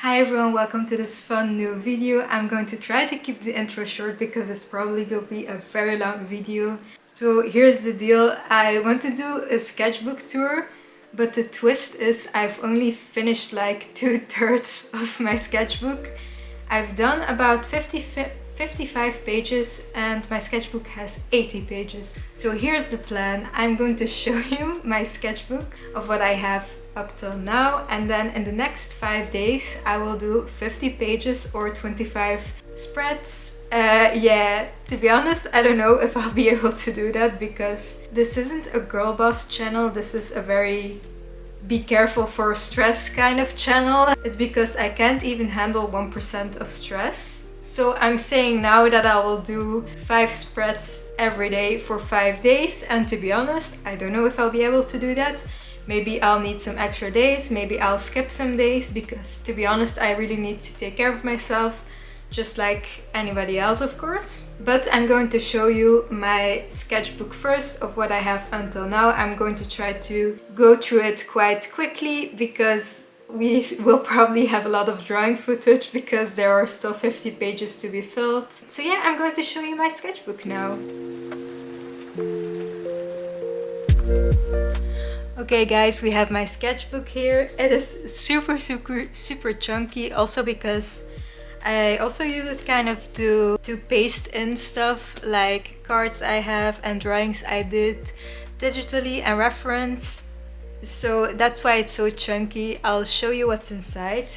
Hi everyone, welcome to this fun new video. I'm going to try to keep the intro short because this probably will be a very long video. So here's the deal. I want to do a sketchbook tour, but the twist is I've only finished like 2/3 of my sketchbook. I've done about 55 pages and my sketchbook has 80 pages. So here's the plan. I'm going to show you my sketchbook of what I have up till now, and then in the next 5 days I will do 50 pages or 25 spreads. Yeah, to be honest, I don't know if I'll be able to do that because this isn't a girl boss channel. This is a very be careful for stress kind of channel. It's because I can't even handle 1% of stress. So I'm saying now that I will do 5 spreads every day for 5 days, and to be honest, I don't know if I'll be able to do that. Maybe I'll need some extra days, maybe I'll skip some days, because to be honest, I really need to take care of myself, just like anybody else, of course. But I'm going to show you my sketchbook first of what I have until now. I'm going to try to go through it quite quickly because we will probably have a lot of drawing footage because there are still 50 pages to be filled. So yeah, I'm going to show you my sketchbook now. Okay guys, we have my sketchbook here. It is super chunky, also because I also use it kind of to paste in stuff like cards I have and drawings I did digitally and reference. So that's why it's so chunky. I'll show you what's inside.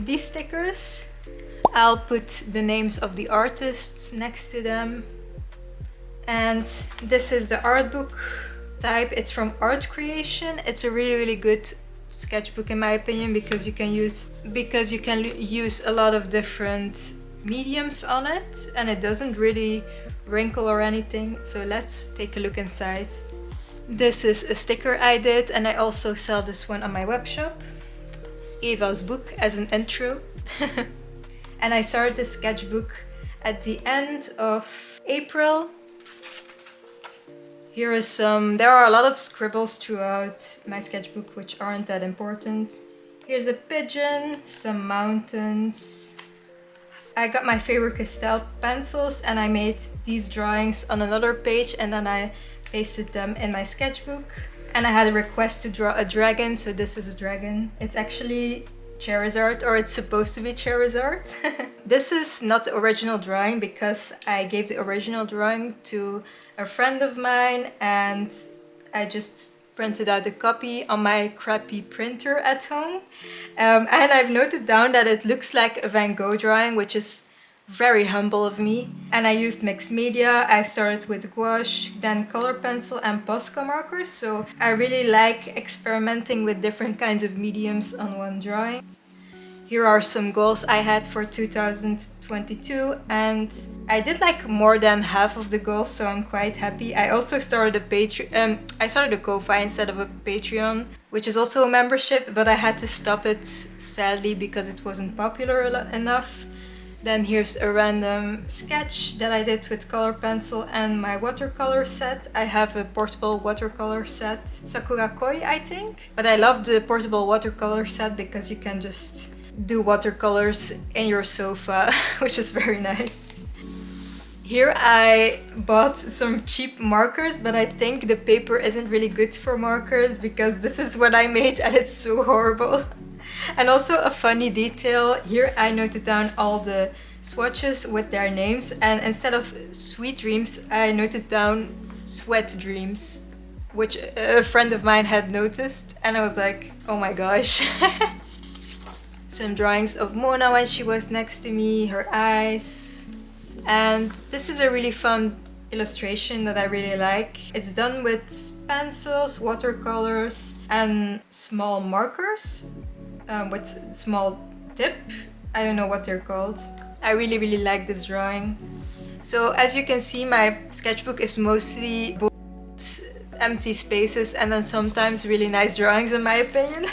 These stickers, I'll put the names of the artists next to them. And this is the art book type. It's from Art Creation. It's a really good sketchbook in my opinion because you can use a lot of different mediums on it and it doesn't really wrinkle or anything. So let's take a look inside. This is a sticker I did, and I also sell this one on my web shop. Eva's book as an intro. And I started this sketchbook at the end of April. There are a lot of scribbles throughout my sketchbook which aren't that important. Here's a pigeon, some mountains. I got my Faber-Castell pencils and I made these drawings on another page and then I pasted them in my sketchbook. And I had a request to draw a dragon, so this is a dragon. It's actually Charizard, or it's supposed to be Charizard. This is not the original drawing because I gave the original drawing to a friend of mine and I just printed out a copy on my crappy printer at home. And I've noted down that it looks like a Van Gogh drawing, which is very humble of me. And I used mixed media. I started with gouache, then color pencil and Posca markers. So I really like experimenting with different kinds of mediums on one drawing. Here are some goals I had for 2022 and I did like more than half of the goals, so I'm quite happy. I also started a Ko-fi instead of a Patreon, which is also a membership, but I had to stop it sadly because it wasn't popular enough. Then here's a random sketch that I did with color pencil and my watercolor set. I have a portable watercolor set, Sakura Koi I think. But I love the portable watercolor set because you can just do watercolors in your sofa, which is very nice. Here I bought some cheap markers, but I think the paper isn't really good for markers because this is what I made and it's so horrible. And also a funny detail, here I noted down all the swatches with their names, and instead of sweet dreams I noted down sweat dreams, which a friend of mine had noticed, and I was like, oh my gosh. Some drawings of Mona when she was next to me, her eyes. And this is a really fun illustration that I really like. It's done with pencils, watercolors and small markers. With small tip. I don't know what they're called. I really like this drawing. So as you can see, my sketchbook is mostly empty spaces and then sometimes really nice drawings in my opinion.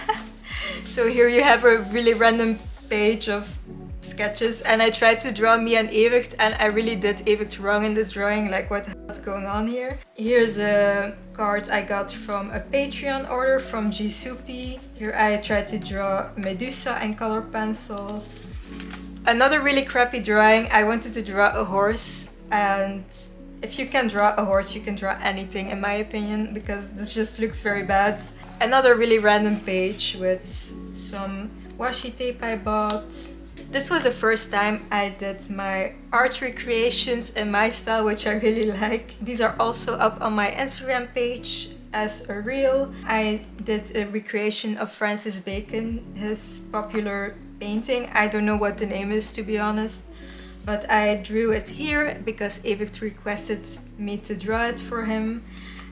So here you have a really random page of sketches, and I tried to draw me and Evert, and I really did Evert wrong in this drawing, like what's going on here. Here's a card I got from a Patreon order from Gisupi. Here I tried to draw Medusa and color pencils. Another really crappy drawing, I wanted to draw a horse, and if you can draw a horse, you can draw anything in my opinion, because this just looks very bad. Another really random page with some washi tape I bought. This was the first time I did my art recreations in my style, which I really like. These are also up on my Instagram page as a reel. I did a recreation of Francis Bacon, his popular painting. I don't know what the name is, to be honest, but I drew it here because Evert requested me to draw it for him.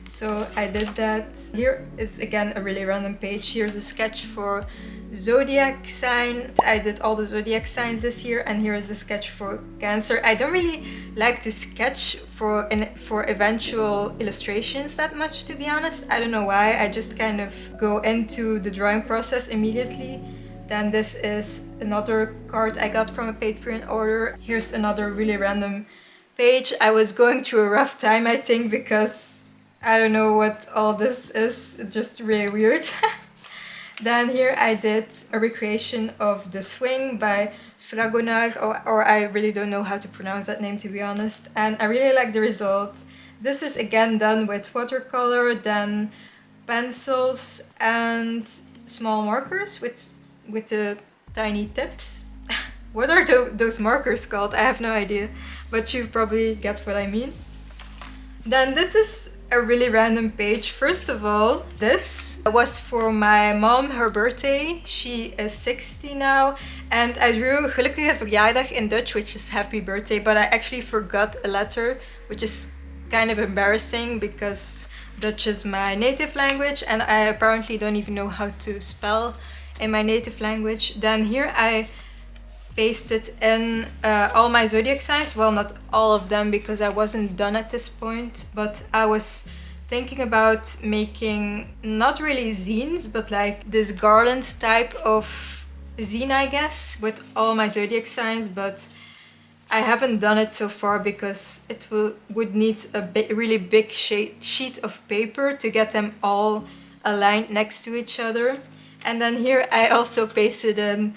So I did that. Here is again a really random page. Here's a sketch for zodiac sign. I did all the zodiac signs this year, and here is a sketch for Cancer. I don't really like to sketch for eventual illustrations that much, to be honest. I don't know why. I just kind of go into the drawing process immediately. Then this is another card I got from a Patreon order. Here's another really random page. I was going through a rough time, I think, because I don't know what all this is. It's just really weird. Then here I did a recreation of The Swing by Fragonard, or I really don't know how to pronounce that name, to be honest. And I really like the result. This is again done with watercolor, then pencils and small markers with the tiny tips. What are those markers called? I have no idea, but you probably get what I mean. Then this is a really random page. First of all, this was for my mom, her birthday. She is 60 now, and I drew gelukkige verjaardag in Dutch, which is happy birthday, but I actually forgot a letter, which is kind of embarrassing because Dutch is my native language and I apparently don't even know how to spell in my native language. Then here I pasted in all my zodiac signs. Well, not all of them because I wasn't done at this point, but I was thinking about making not really zines, but like this garland type of zine, I guess, with all my zodiac signs, but I haven't done it so far because it would need a really big sheet of paper to get them all aligned next to each other. And then here I also pasted in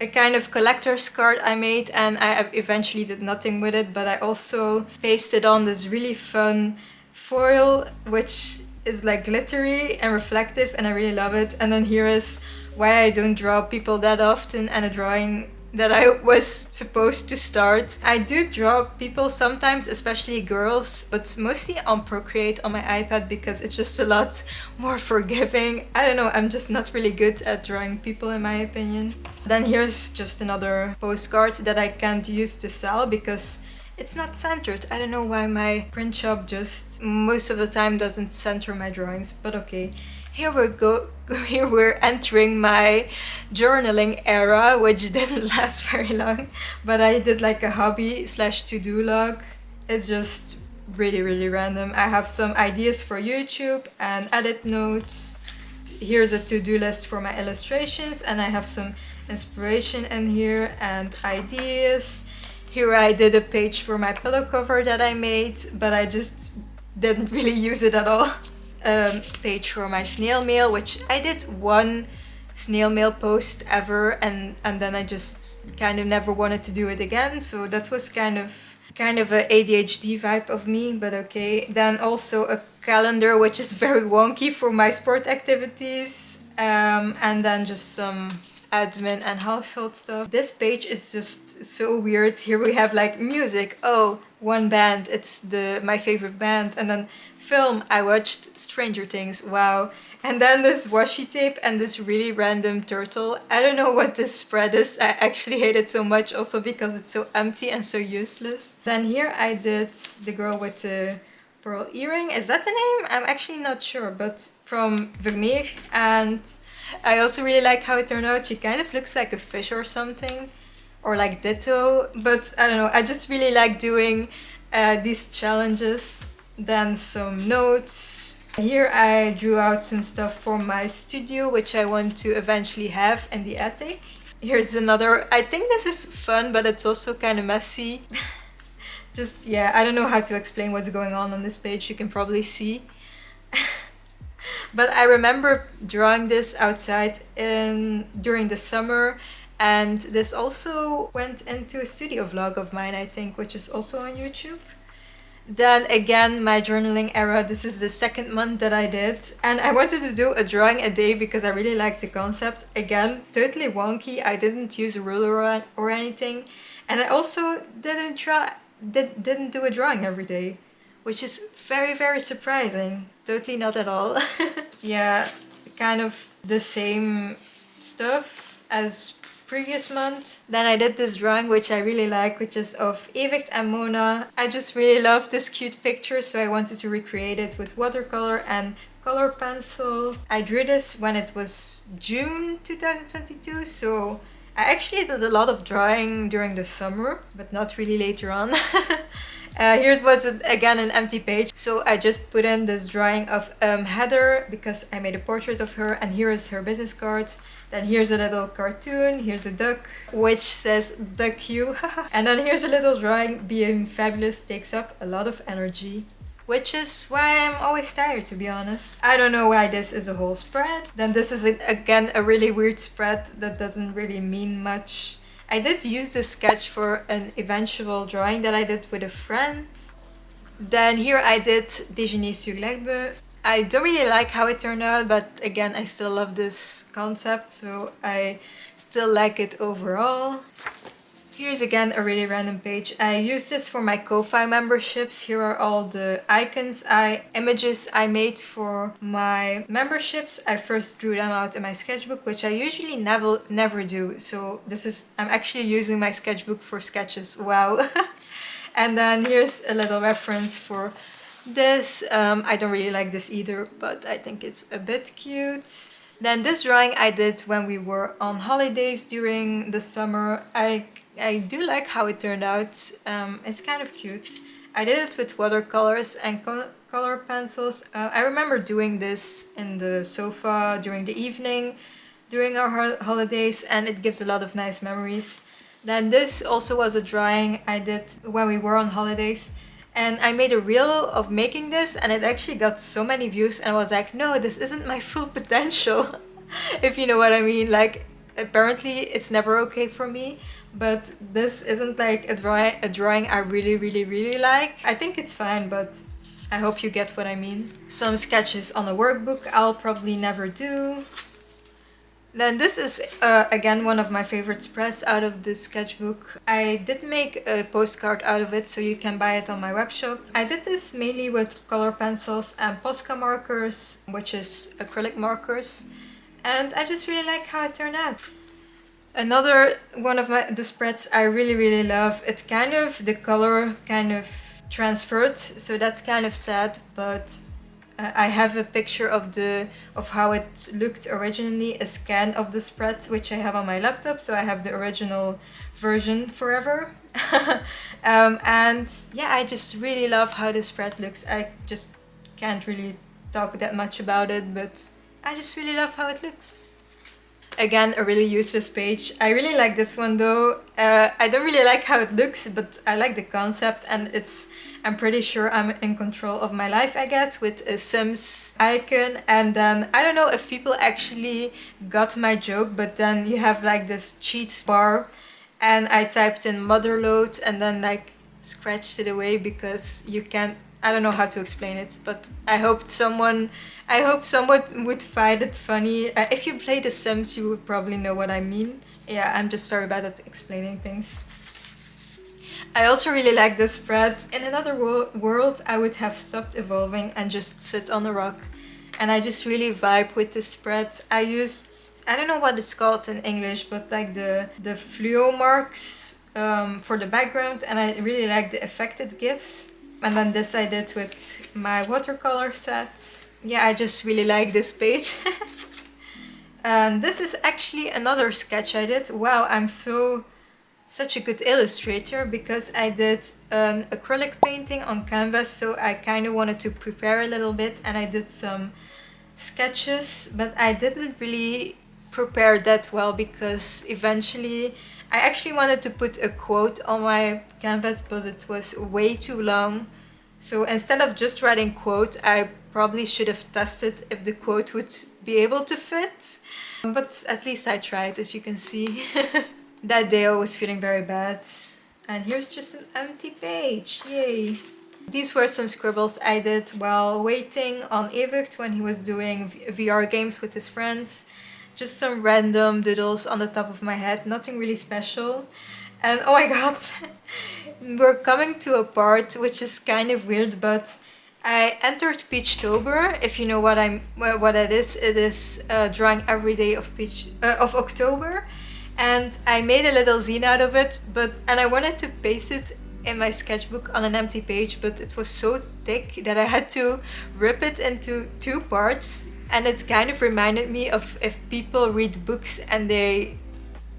a kind of collector's card I made, and I eventually did nothing with it, but I also pasted on this really fun foil, which is like glittery and reflective, and I really love it. And then here is why I don't draw people that often, and a drawing that I was supposed to start. I do draw people sometimes, especially girls, but mostly on Procreate on my iPad because it's just a lot more forgiving. I don't know, I'm just not really good at drawing people in my opinion. Then here's just another postcard that I can't use to sell because it's not centered. I don't know why my print shop just most of the time doesn't center my drawings, but okay. Here we're entering my journaling era, which didn't last very long, but I did like a hobby / to-do log. It's just really random. I have some ideas for YouTube and edit notes. Here's a to-do list for my illustrations, and I have some inspiration in here and ideas. Here I did a page for my pillow cover that I made, but I just didn't really use it at all. Page for my snail mail, which I did one snail mail post ever, and then I just kind of never wanted to do it again, so that was kind of a ADHD vibe of me, but okay. Then also a calendar, which is very wonky for my sport activities, and then just some admin and household stuff. This page is just so weird. Here we have like music, oh, one band, it's my favorite band, and then film, I watched Stranger Things, wow. And then this washi tape and this really random turtle. I don't know what this spread is. I actually hate it so much also because it's so empty and so useless. Then here I did the girl with the pearl earring. Is that the name? I'm actually not sure, but from Vermeer. And I also really like how it turned out. She kind of looks like a fish or something, or like Ditto, but I don't know. I just really like doing these challenges. Then some notes. Here I drew out some stuff for my studio, which I want to eventually have in the attic. Here's another, I think this is fun, but it's also kind of messy. Just, yeah, I don't know how to explain what's going on this page, you can probably see. But I remember drawing this outside during the summer, and this also went into a studio vlog of mine, I think, which is also on YouTube. Then again, my journaling era, this is the second month that I did, and I wanted to do a drawing a day because I really liked the concept. Again, totally wonky, I didn't use a ruler or anything, and I also didn't do a drawing every day, which is very, very surprising. Totally not at all. Yeah, kind of the same stuff as previous month. Then I did this drawing which I really like, which is of Evict and Mona. I just really love this cute picture, so I wanted to recreate it with watercolor and color pencil. I drew this when it was June 2022, so I actually did a lot of drawing during the summer, but not really later on. Here's what's again an empty page. So I just put in this drawing of Heather because I made a portrait of her, and here is her business card. Then here's a little cartoon, here's a duck, which says duck you. And then here's a little drawing, being fabulous takes up a lot of energy. Which is why I'm always tired, to be honest. I don't know why this is a whole spread. Then this is again a really weird spread that doesn't really mean much. I did use this sketch for an eventual drawing that I did with a friend. Then here I did Déjeuner sur l'herbe. I don't really like how it turned out, but again, I still love this concept, so I still like it overall. Here's again a really random page. I use this for my Ko-Fi memberships. Here are all the images I made for my memberships. I first drew them out in my sketchbook, which I usually never do. So I'm actually using my sketchbook for sketches. Wow. And then here's a little reference for this. I don't really like this either, but I think it's a bit cute. Then this drawing I did when we were on holidays during the summer. I do like how it turned out. It's kind of cute. I did it with watercolors and color pencils. I remember doing this in the sofa during the evening, during our holidays, and it gives a lot of nice memories. Then this also was a drawing I did when we were on holidays. And I made a reel of making this, and it actually got so many views, and I was like, no, this isn't my full potential. If you know what I mean. Like, apparently it's never okay for me, but this isn't like a drawing I really like. I think it's fine, but I hope you get what I mean. Some sketches on a workbook I'll probably never do. Then this is again one of my favorite spreads out of this sketchbook. I did make a postcard out of it, so you can buy it on my webshop. I did this mainly with color pencils and Posca markers, which is acrylic markers, and I just really like how it turned out. Another one of the spreads I really love. It's kind of, the color kind of transferred, so that's kind of sad, but I have a picture of how it looked originally, a scan of the spread, which I have on my laptop, so I have the original version forever. And yeah, I just really love how the spread looks. I just can't really talk that much about it, but I just really love how it looks. Again, a really useless page. I really like this one though. I don't really like how it looks, but I like the concept, and I'm pretty sure I'm in control of my life, I guess, with a Sims icon. And then I don't know if people actually got my joke, but then you have like this cheat bar, and I typed in motherload and then like scratched it away because you can't, I don't know how to explain it, but I hope someone would find it funny. If you play The Sims, you would probably know what I mean. Yeah, I'm just very bad at explaining things. I also really like this spread. In another world, I would have stopped evolving and just sit on a rock. And I just really vibe with this spread. I used, I don't know what it's called in English, but like the fluo marks for the background, and I really like the effect it gives. And then this I did with my watercolor sets. Yeah, I just really like this page. And this is actually another sketch I did. Wow, I'm so such a good illustrator because I did an acrylic painting on canvas, so I kind of wanted to prepare a little bit, and I did some sketches, but I didn't really prepare that well because eventually I actually wanted to put a quote on my canvas, but it was way too long. So instead of just writing quote, I probably should have tested if the quote would be able to fit. But at least I tried, as you can see. That day I was feeling very bad. And here's just an empty page, yay! These were some scribbles I did while waiting on Evert when he was doing VR games with his friends. Just some random doodles on the top of my head, nothing really special. And oh my god, we're coming to a part which is kind of weird, but I entered Peachtober. If you know what it is drawing every day of October. And I made a little zine out of it, and I wanted to paste it in my sketchbook on an empty page, but it was so thick that I had to rip it into 2 parts. And it kind of reminded me of if people read books and they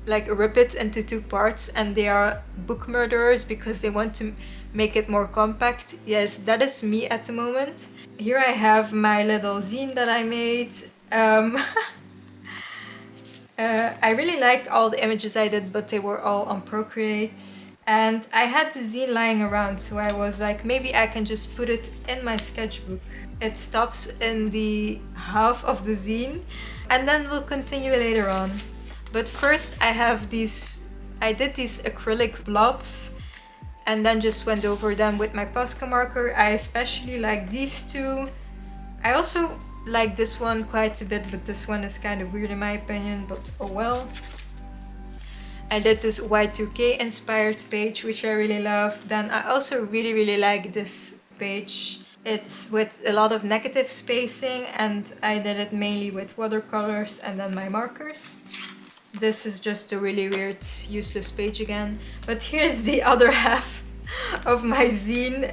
like rip it into 2 parts and they are book murderers because they want to make it more compact. Yes, that is me at the moment. Here I have my little zine that I made. I really like all the images I did, but they were all on Procreate. And I had the zine lying around, so I was like, maybe I can just put it in my sketchbook. It stops in the half of the zine, and then we'll continue later on. But first I did these acrylic blobs, and then just went over them with my Posca marker. I especially like these 2. I also like this one quite a bit, but this one is kind of weird in my opinion, but oh well. I did this Y2K inspired page, which I really love. Then I also really like this page. It's with a lot of negative spacing, and I did it mainly with watercolors and then my markers. This is just a really weird, useless page again. But here's the other half of my zine.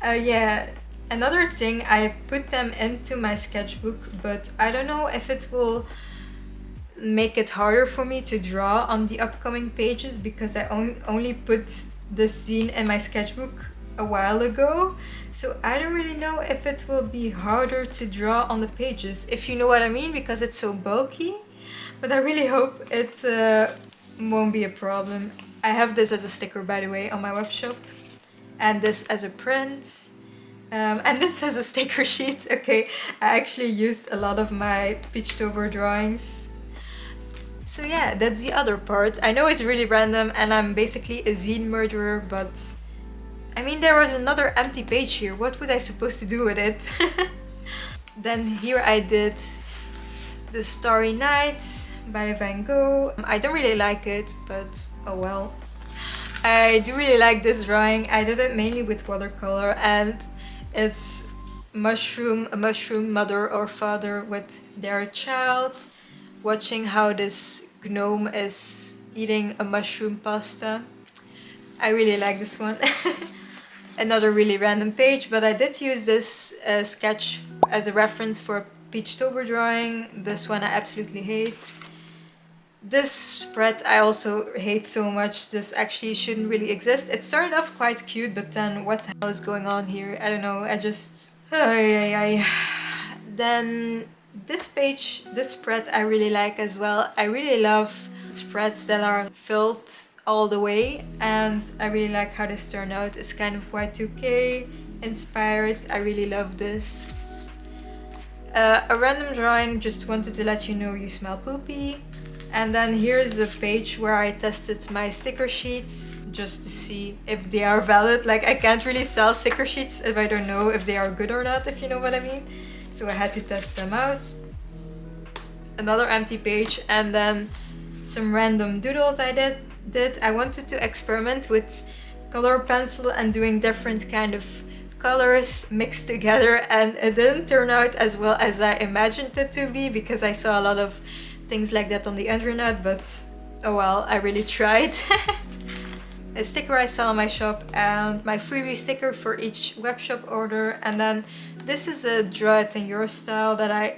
Yeah. Another thing, I put them into my sketchbook, but I don't know if it will make it harder for me to draw on the upcoming pages because I only put this zine in my sketchbook a while ago. So I don't really know if it will be harder to draw on the pages, if you know what I mean, because it's so bulky. But I really hope it won't be a problem. I have this as a sticker, by the way, on my webshop, and this as a print. And this has a sticker sheet. Okay, I actually used a lot of my Peachtober drawings. So yeah, that's the other part. I know it's really random and I'm basically a zine murderer, but I mean, there was another empty page here. What was I supposed to do with it? Then here I did The Starry Night by Van Gogh. I don't really like it, but oh well. I do really like this drawing. I did it mainly with watercolor, and it's a mushroom mother or father with their child, watching how this gnome is eating a mushroom pasta. I really like this one. Another really random page, but I did use this sketch as a reference for a Peachtober drawing. This one I absolutely hate. This spread I also hate so much. This actually shouldn't really exist. It started off quite cute, but then what the hell is going on here? I don't know, I just... Then this page, this spread I really like as well. I really love spreads that are filled all the way, and I really like how this turned out. It's kind of Y2K inspired. I really love this. A random drawing, just wanted to let you know you smell poopy. And then here's a page where I tested my sticker sheets just to see if they are valid. Like, I can't really sell sticker sheets if I don't know if they are good or not, if you know what I mean. So I had to test them out. Another empty page, and then some random doodles I did. I wanted to experiment with color pencil and doing different kind of colors mixed together, and it didn't turn out as well as I imagined it to be because I saw a lot of things like that on the internet, but oh well, I really tried. A sticker I sell on my shop, and my freebie sticker for each webshop order. And then this is a draw it in your style that I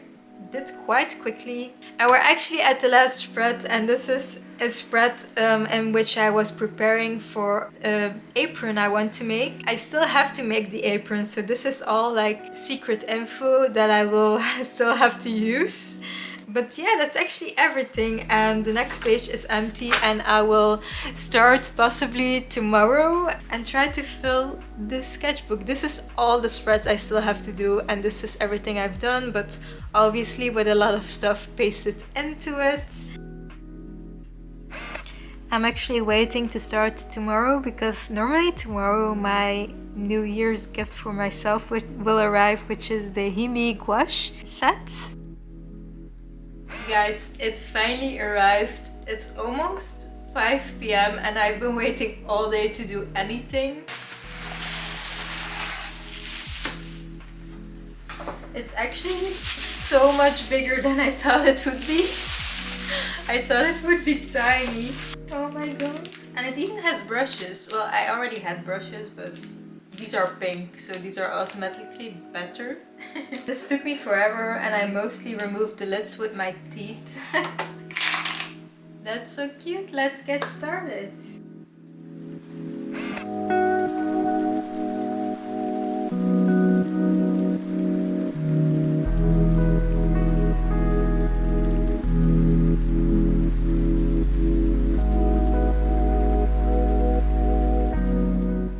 did quite quickly. And we're actually at the last spread, and this is a spread in which I was preparing for an apron I want to make. I still have to make the apron, so this is all like secret info that I will still have to use. But yeah, that's actually everything, and the next page is empty, and I will start possibly tomorrow and try to fill this sketchbook. This is all the spreads I still have to do, and this is everything I've done, but obviously with a lot of stuff pasted into it. I'm actually waiting to start tomorrow because normally tomorrow my New Year's gift for myself will arrive, which is the Himi gouache set. Guys, it finally arrived. It's almost 5 p.m. and I've been waiting all day to do anything. It's actually so much bigger than I thought it would be. I thought it would be tiny. Oh my god. And it even has brushes. Well, I already had brushes, but these are pink, so these are automatically better. This took me forever, and I mostly removed the lids with my teeth. That's so cute. Let's get started.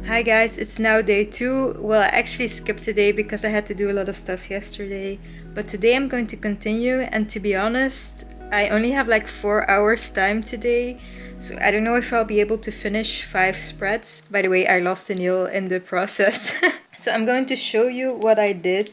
Hi guys, it's now day 2. Well, I actually skipped a day because I had to do a lot of stuff yesterday. But today I'm going to continue, and to be honest, I only have like 4 hours time today. So I don't know if I'll be able to finish 5 spreads. By the way, I lost a nail in the process. So I'm going to show you what I did.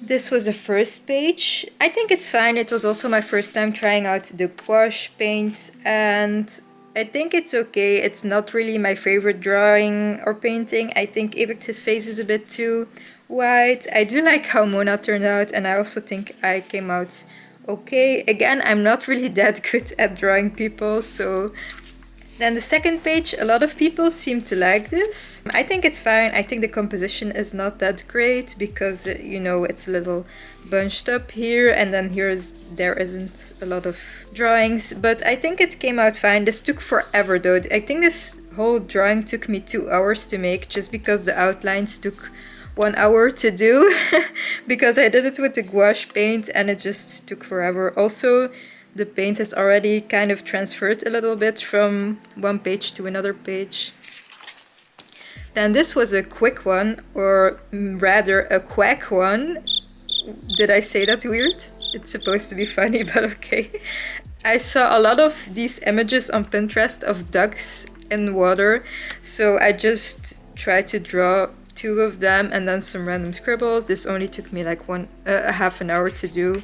This was the first page. I think it's fine. It was also my first time trying out the gouache paint, and I think it's okay. It's not really my favorite drawing or painting. I think Evict's face is a bit too white. I do like how Mona turned out, and I also think I came out okay. Again, I'm not really that good at drawing people, so... Then the second page, a lot of people seem to like this. I think it's fine. I think the composition is not that great because, you know, it's a little bunched up here, and then there isn't a lot of drawings, but I think it came out fine. This took forever though. I think this whole drawing took me 2 hours to make just because the outlines took 1 hour to do because I did it with the gouache paint and it just took forever. Also, the paint has already kind of transferred a little bit from one page to another page. Then this was a quick one, or rather a quack one. Did I say that weird? It's supposed to be funny, but okay. I saw a lot of these images on Pinterest of ducks in water, so I just tried to draw 2 of them and then some random scribbles. This only took me like half an hour to do.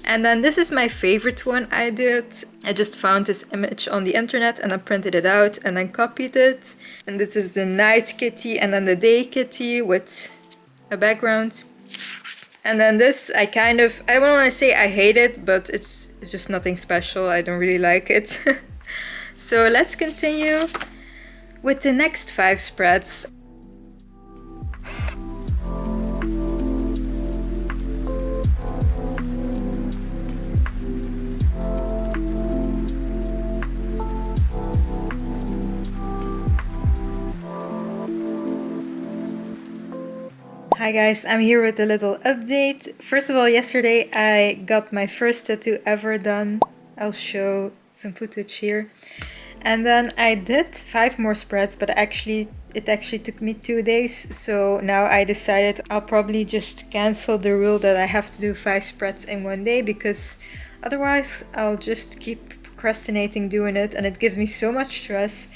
And then this is my favorite one I did. I just found this image on the internet and I printed it out and then copied it. And this is the night kitty and then the day kitty with a background. And then this, I don't want to say I hate it, but it's just nothing special. I don't really like it. So let's continue with the next 5 spreads. Hi guys, I'm here with a little update. First of all, yesterday I got my first tattoo ever done. I'll show some footage here. And then I did 5 more spreads, but it actually took me 2 days. So now I decided I'll probably just cancel the rule that I have to do 5 spreads in 1 day, because otherwise I'll just keep procrastinating doing it and it gives me so much stress.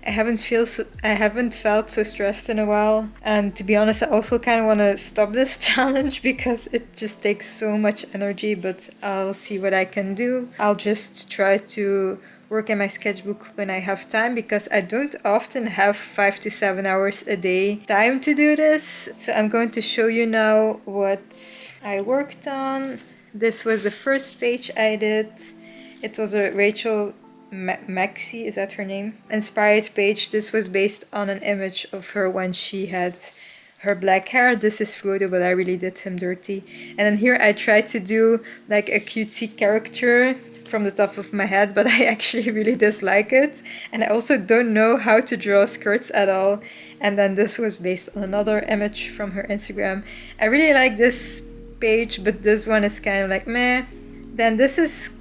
I haven't felt so stressed in a while, and to be honest, I also kind of want to stop this challenge because it just takes so much energy, but I'll see what I can do. I'll just try to work in my sketchbook when I have time, because I don't often have 5 to 7 hours a day time to do this. So I'm going to show you now what I worked on. This was the first page I did. It was a Rachel Maxi, is that her name? Inspired page. This was based on an image of her when she had her black hair. This is Frodo, but I really did him dirty. And then here I tried to do like a cutesy character from the top of my head, but I actually really dislike it. And I also don't know how to draw skirts at all. And then this was based on another image from her Instagram. I really like this page, but this one is kind of like meh. Then this is,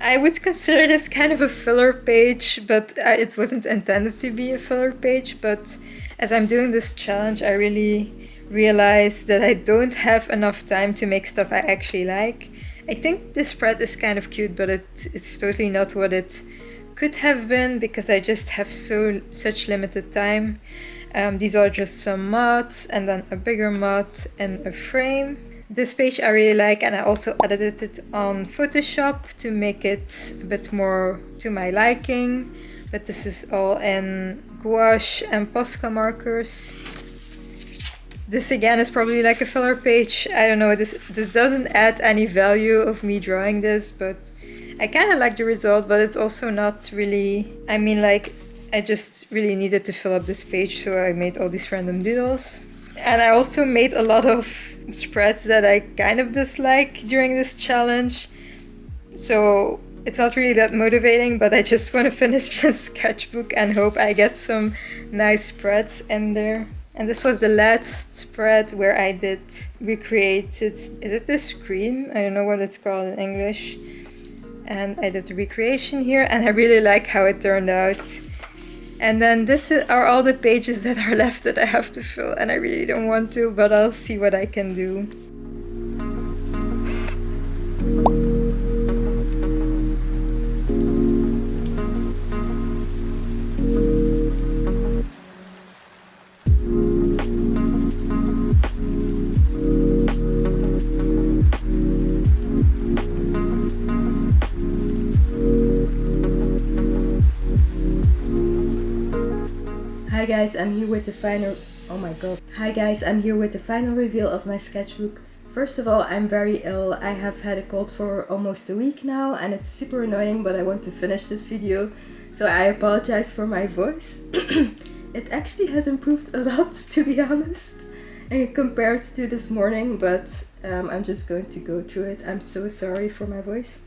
I would consider this kind of a filler page, but it wasn't intended to be a filler page. But as I'm doing this challenge, I really realized that I don't have enough time to make stuff I actually like. I think this spread is kind of cute, but it's totally not what it could have been because I just have such limited time. These are just some mods and then a bigger mod and a frame. This page I really like, and I also edited it on Photoshop to make it a bit more to my liking. But this is all in gouache and Posca markers. This again is probably like a filler page. I don't know, this doesn't add any value of me drawing this, but I kind of like the result, but it's also not really, I mean, like, I just really needed to fill up this page, so I made all these random doodles. And I also made a lot of spreads that I kind of dislike during this challenge. So it's not really that motivating, but I just want to finish this sketchbook and hope I get some nice spreads in there. And this was the last spread where I did recreated, is it the scream? I don't know what it's called in English. And I did the recreation here, and I really like how it turned out. And then this are all the pages that are left that I have to fill, and I really don't want to, but I'll see what I can do. Hi guys, I'm here with the final reveal of my sketchbook. First of all, I'm very ill. I have had a cold for almost a week now and it's super annoying, but I want to finish this video, so I apologize for my voice. It actually has improved a lot, to be honest, compared to this morning, but I'm just going to go through it. I'm so sorry for my voice.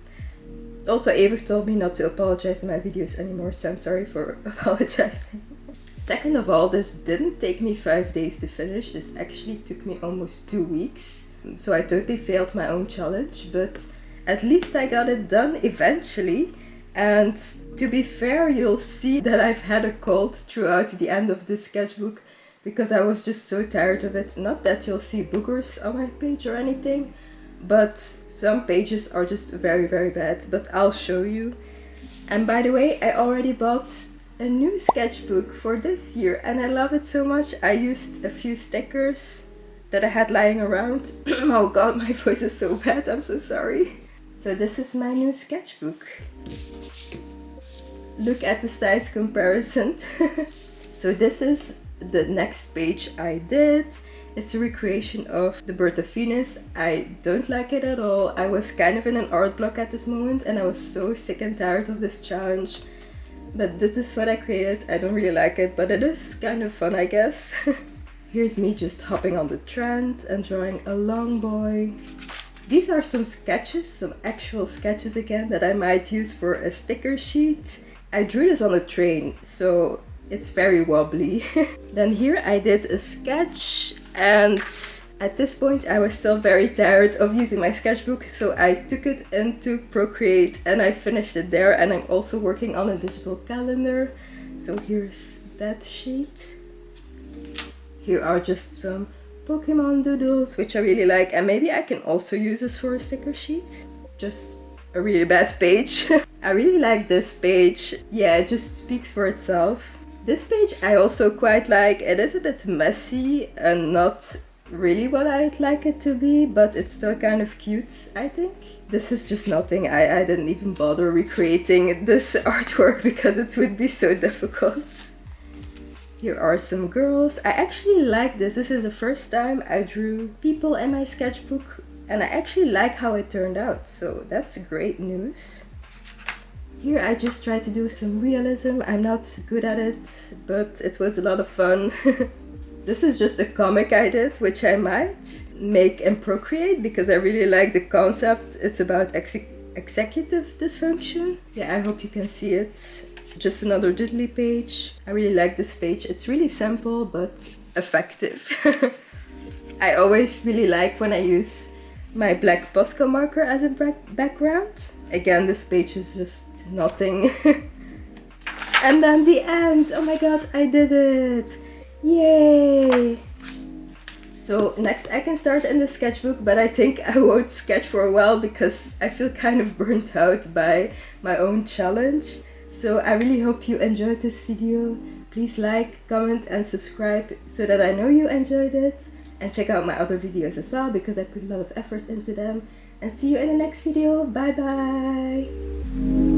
Also, Eva told me not to apologize in my videos anymore, so I'm sorry for apologizing. Second of all, this didn't take me 5 days to finish. This actually took me almost 2 weeks. So I totally failed my own challenge, but at least I got it done eventually. And to be fair, you'll see that I've had a cold throughout the end of this sketchbook because I was just so tired of it. Not that you'll see boogers on my page or anything, but some pages are just very, very bad. But I'll show you. And by the way, I already bought a new sketchbook for this year and I love it so much. I used a few stickers that I had lying around. Oh god, my voice is so bad, I'm so sorry. So this is my new sketchbook. Look at the size comparison. So this is the next page I did. It's a recreation of the birth of Venus. I don't like it at all. I was kind of in an art block at this moment and I was so sick and tired of this challenge. But this is what I created. I don't really like it, but it is kind of fun, I guess. Here's me just hopping on the trend and drawing a long boy. These are some sketches, some actual sketches again, that I might use for a sticker sheet. I drew this on a train, so it's very wobbly. Then here I did a sketch, and at this point I was still very tired of using my sketchbook, so I took it into Procreate and I finished it there. And I'm also working on a digital calendar. So here's that sheet. Here are just some Pokemon doodles, which I really like, and maybe I can also use this for a sticker sheet. Just a really bad page. I really like this page. Yeah, it just speaks for itself. This page I also quite like. It is a bit messy and not really what I'd like it to be, but it's still kind of cute, I think. This is just nothing. I didn't even bother recreating this artwork because it would be so difficult. Here are some girls. I actually like this. This is the first time I drew people in my sketchbook and I actually like how it turned out, so that's great news. Here I just tried to do some realism. I'm not good at it, but it was a lot of fun. This is just a comic I did, which I might make in Procreate because I really like the concept. It's about executive dysfunction. Yeah, I hope you can see it. Just another doodly page. I really like this page. It's really simple but effective. I always really like when I use my black Posca marker as a background. Again, this page is just nothing. And then the end. Oh my god, I did it! Yay! So next I can start in the sketchbook, but I think I won't sketch for a while because I feel kind of burnt out by my own challenge. So I really hope you enjoyed this video. Please like, comment and subscribe so that I know you enjoyed it. And check out my other videos as well because I put a lot of effort into them. And see you in the next video. Bye bye!